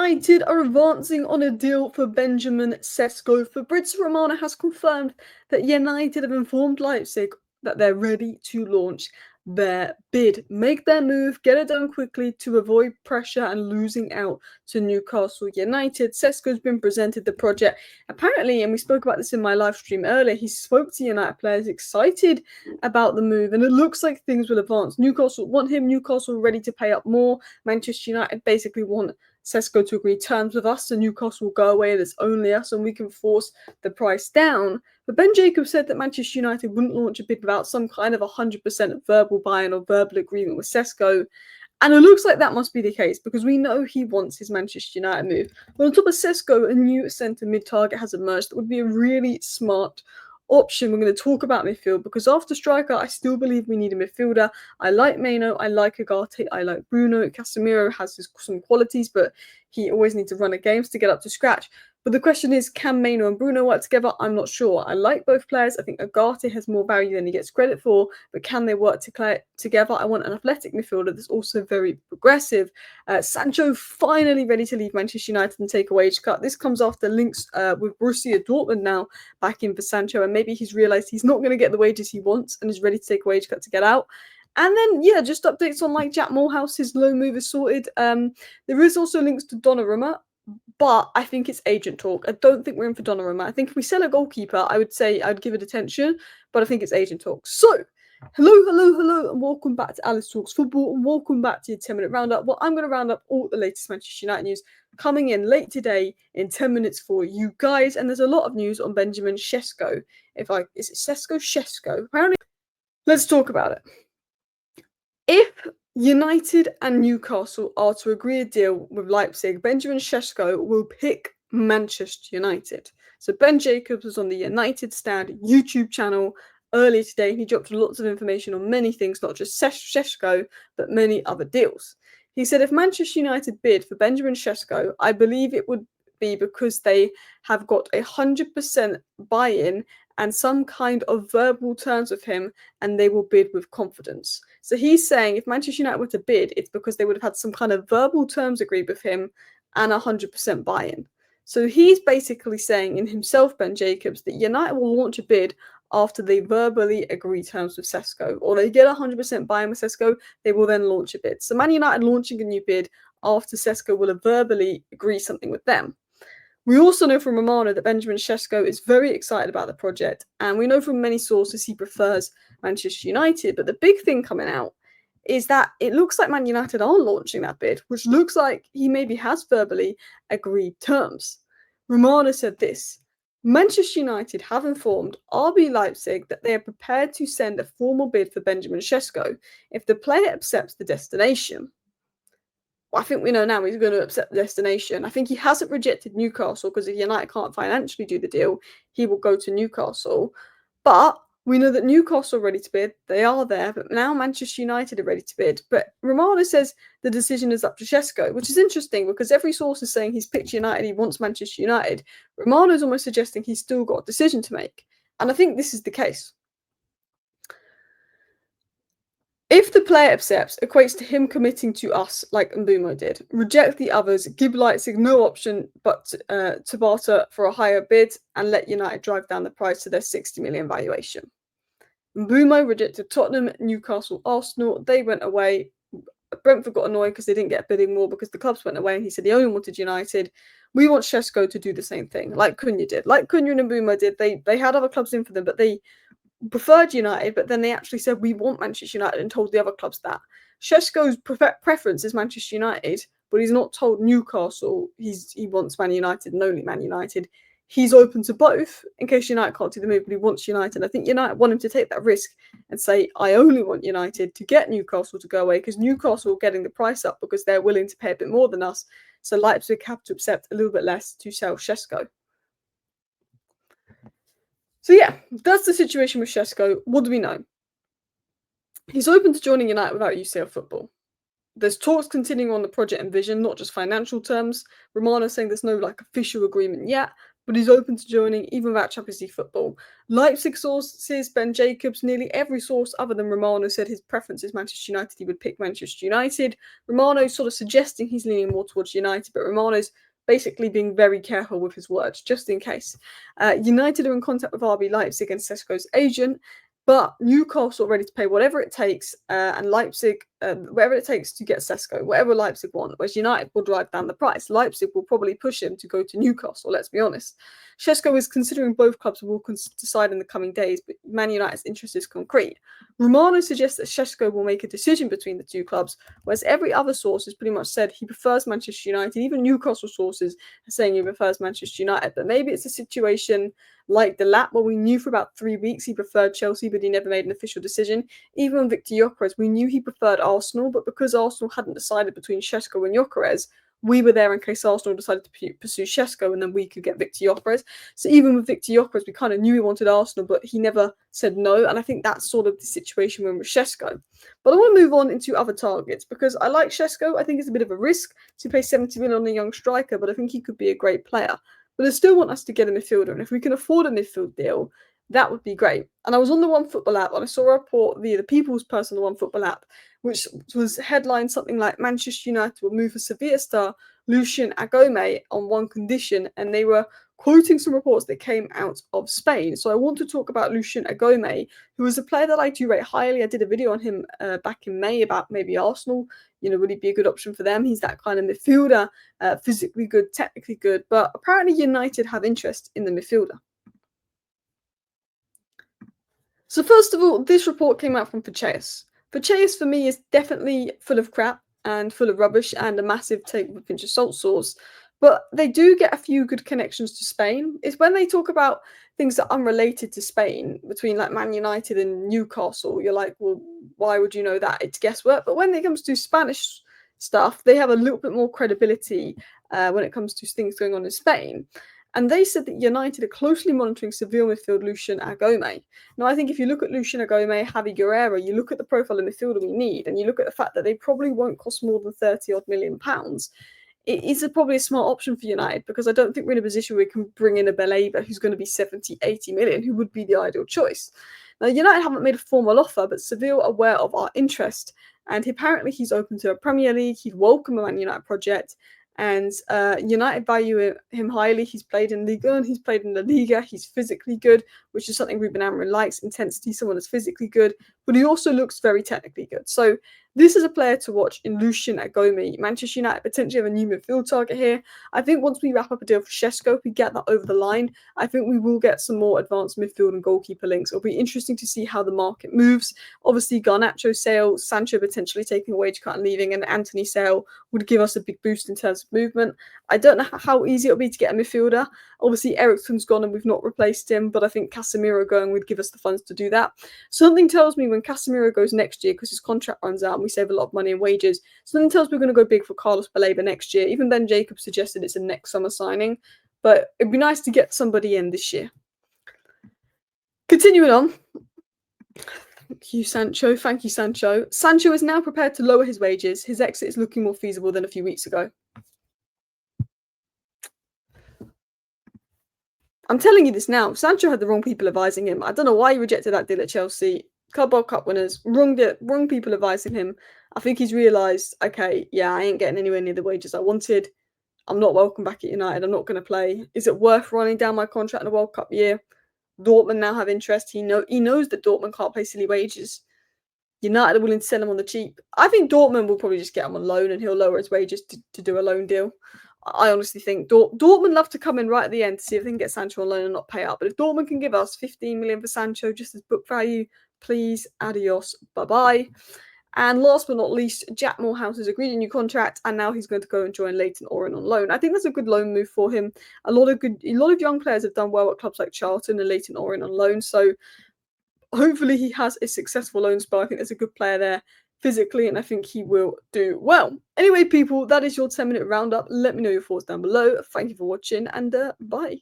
United are advancing on a deal for Benjamin Sesko. Fabrizio Romano has confirmed that United have informed Leipzig that they're ready to launch their bid, make their move, get it done quickly to avoid pressure and losing out to Newcastle United. Sesko's been presented the project. Apparently, and we spoke about this in my live stream earlier, he spoke to United players excited about the move, and it looks like things will advance. Newcastle want him, Newcastle ready to pay up more. Manchester United basically want Sesko to agree terms with us, so Newcastle will go away, there's only us, and we can force the price down. But Ben Jacobs said that Manchester United wouldn't launch a bid without some kind of 100% verbal buy-in or verbal agreement with Sesko. And it looks like that must be the case because we know he wants his Manchester United move. But on top of Sesko, a new centre mid-target has emerged that would be a really smart option. We're going to talk about midfield because after striker, I still believe we need a midfielder. I like Maino, I like Agate, I like Bruno. Casemiro has some qualities, but he always needs to run at games to get up to scratch. But the question is, can Maino and Bruno work together? I'm not sure. I like both players. I think Agate has more value than he gets credit for, but can they work together? I want an athletic midfielder that's also very progressive. Sancho finally ready to leave Manchester United and take a wage cut. This comes after links with Borussia Dortmund now back in for Sancho, and maybe he's realised he's not going to get the wages he wants and is ready to take a wage cut to get out. And then, yeah, just updates on like Jack Moorhouse, his loan move is sorted. There is also links to Donnarumma, but I think it's agent talk. I don't think we're in for Donnarumma. I think if we sell a goalkeeper, I would say I'd give it attention, but I think it's agent talk. So, hello, and welcome back to Alice Talks Football, and welcome back to your 10-minute roundup. Well, I'm going to round up all the latest Manchester United news coming in late today in 10 minutes for you guys, and there's a lot of news on Benjamin Sesko. Is it Sesko? Apparently, let's talk about it. If United and Newcastle are to agree a deal with Leipzig, Benjamin Sesko will pick Manchester United. So Ben Jacobs was on the United Stand YouTube channel earlier today. He dropped lots of information on many things, not just Sesko, but many other deals. He said if Manchester United bid for Benjamin Sesko, I believe it would be because they have got 100% buy-in and some kind of verbal terms with him, and they will bid with confidence. So he's saying if Manchester United were to bid, it's because they would have had some kind of verbal terms agreed with him and 100% buy-in. So he's basically saying in himself, Ben Jacobs, that United will launch a bid after they verbally agree terms with Sesko, or they get 100% buy-in with Sesko, they will then launch a bid. So Man United launching a new bid after Sesko will have verbally agreed something with them. We also know from Romano that Benjamin Sesko is very excited about the project, and we know from many sources he prefers Manchester United. But the big thing coming out is that it looks like Man United are launching that bid, which looks like he maybe has verbally agreed terms. Romano said this: Manchester United have informed RB Leipzig that they are prepared to send a formal bid for Benjamin Sesko if the player accepts the destination. Well, I think we know now he's going to accept the destination. I think he hasn't rejected Newcastle because if United can't financially do the deal, he will go to Newcastle. But we know that Newcastle are ready to bid. They are there, but now Manchester United are ready to bid. But Romano says the decision is up to Sesko, which is interesting because every source is saying he's picked United, he wants Manchester United. Romano's almost suggesting he's still got a decision to make. And I think this is the case. If the player accepts, equates to him committing to us like Mbumo did. Reject the others, give Leipzig no option but to barter for a higher bid and let United drive down the price to their 60 million valuation. Mbumo rejected Tottenham, Newcastle, Arsenal. They went away. Brentford got annoyed because they didn't get bidding more because the clubs went away and he said he only wanted United. We want Sesko to do the same thing, like Cunha did. Like Cunha and Mbumo did. They had other clubs in for them, but they preferred United, but then they actually said we want Manchester United and told the other clubs that. Sesko's preference is Manchester United, but he's not told Newcastle he wants Man United and only Man United. He's open to both in case United can't do the move, but he wants United. I think United want him to take that risk and say, I only want United to get Newcastle to go away because Newcastle are getting the price up because they're willing to pay a bit more than us. So Leipzig have to accept a little bit less to sell Sesko. So yeah, that's the situation with Sesko. What do we know? He's open to joining United without UCL football. There's talks continuing on the project and vision, not just financial terms. Romano saying there's no official agreement yet, but he's open to joining even without Champions League football. Leipzig sources, Ben Jacobs, nearly every source other than Romano said his preference is Manchester United. He would pick Manchester United. Romano's sort of suggesting he's leaning more towards United, but Romano's basically being very careful with his words, just in case. United are in contact with RB Leipzig and Sesko's agent, but Newcastle are ready to pay whatever it takes, and Leipzig, whatever it takes to get Sesko, whatever Leipzig want, whereas United will drive down the price. Leipzig will probably push him to go to Newcastle, let's be honest. Sesko is considering both clubs and will decide in the coming days, but Man United's interest is concrete. Romano suggests that Sesko will make a decision between the two clubs, whereas every other source has pretty much said he prefers Manchester United. Even Newcastle sources are saying he prefers Manchester United, but maybe it's a situation like the lap where we knew for about 3 weeks he preferred Chelsea, but he never made an official decision. Even with Victor Gyökeres, we knew he preferred Arsenal, but because Arsenal hadn't decided between Sesko and Gyökeres, we were there in case Arsenal decided to pursue Sesko, and then we could get Victor Gyökeres. So even with Victor Gyökeres, we kind of knew he wanted Arsenal, but he never said no, and I think that's sort of the situation with Sesko. But I want to move on into other targets, because I like Sesko. I think it's a bit of a risk to pay 70 million on a young striker, but I think he could be a great player. But I still want us to get a midfielder, and if we can afford a midfield deal, that would be great. And I was on the OneFootball app, and I saw a report via the People's Person on the OneFootball app, which was headlined something like Manchester United will move for Sevilla star Lucien Agoume on one condition, and they were quoting some reports that came out of Spain. So I want to talk about Lucien Agoume, who is a player that I do rate highly. I did a video on him back in May about maybe Arsenal. Would he be a good option for them? He's that kind of midfielder, physically good, technically good, but apparently United have interest in the midfielder. So first of all, this report came out from Facheus. Facheus for me is definitely full of crap and full of rubbish and a massive take with a pinch of salt source. But they do get a few good connections to Spain. It's when they talk about things that are unrelated to Spain, between like Man United and Newcastle, you're like, well, why would you know that? It's guesswork. But when it comes to Spanish stuff, they have a little bit more credibility when it comes to things going on in Spain. And they said that United are closely monitoring Seville midfield Lucien Agoume. Now, I think if you look at Lucien Agoume, Javi Guerrero, you look at the profile of midfielder we need, and you look at the fact that they probably won't cost more than £30 million, it is probably a smart option for United, because I don't think we're in a position where we can bring in a Baleba who's going to be 70, 80 million, who would be the ideal choice. Now, United haven't made a formal offer, but Seville are aware of our interest, and apparently he's open to a Premier League. He'd welcome a Man United project, and United value him highly. He's played in Ligue 1, he's played in La Liga, he's physically good, which is something Ruben Amorim likes, intensity, someone that's physically good, but he also looks very technically good. So this is a player to watch in Lucien Agoume. Manchester United potentially have a new midfield target here. I think once we wrap up a deal for Sesko, if we get that over the line, I think we will get some more advanced midfield and goalkeeper links. It'll be interesting to see how the market moves. Obviously, Garnacho sale, Sancho potentially taking a wage cut and leaving, and Anthony sale would give us a big boost in terms of movement. I don't know how easy it'll be to get a midfielder. Obviously, Eriksen's gone and we've not replaced him, but I think Casemiro going would give us the funds to do that. Something tells me when Casemiro goes next year, because his contract runs out and we save a lot of money in wages, something tells me we're going to go big for Carlos Baleba next year. Even Ben Jacobs suggested it's a next summer signing, but it'd be nice to get somebody in this year. Continuing on. Thank you, Sancho. Thank you, Sancho. Sancho is now prepared to lower his wages. His exit is looking more feasible than a few weeks ago. I'm telling you this now. Sancho had the wrong people advising him. I don't know why he rejected that deal at Chelsea. Club World Cup winners, wrong people advising him. I think he's realised, okay, yeah, I ain't getting anywhere near the wages I wanted. I'm not welcome back at United. I'm not going to play. Is it worth running down my contract in a World Cup year? Dortmund now have interest. He knows that Dortmund can't pay silly wages. United are willing to sell him on the cheap. I think Dortmund will probably just get him on loan and he'll lower his wages to do a loan deal. I honestly think Dortmund love to come in right at the end to see if they can get Sancho on loan and not pay out. But if Dortmund can give us 15 million for Sancho just as book value, please, adios, bye-bye. And last but not least, Jack Moorhouse has agreed a new contract, and now he's going to go and join Leyton Orient on loan. I think that's a good loan move for him. A lot of young players have done well at clubs like Charlton and Leyton Orient on loan. So hopefully he has a successful loan spell. I think there's a good player there physically, and I think he will do well. Anyway, people, that is your 10-minute roundup. Let me know your thoughts down below. Thank you for watching, and bye.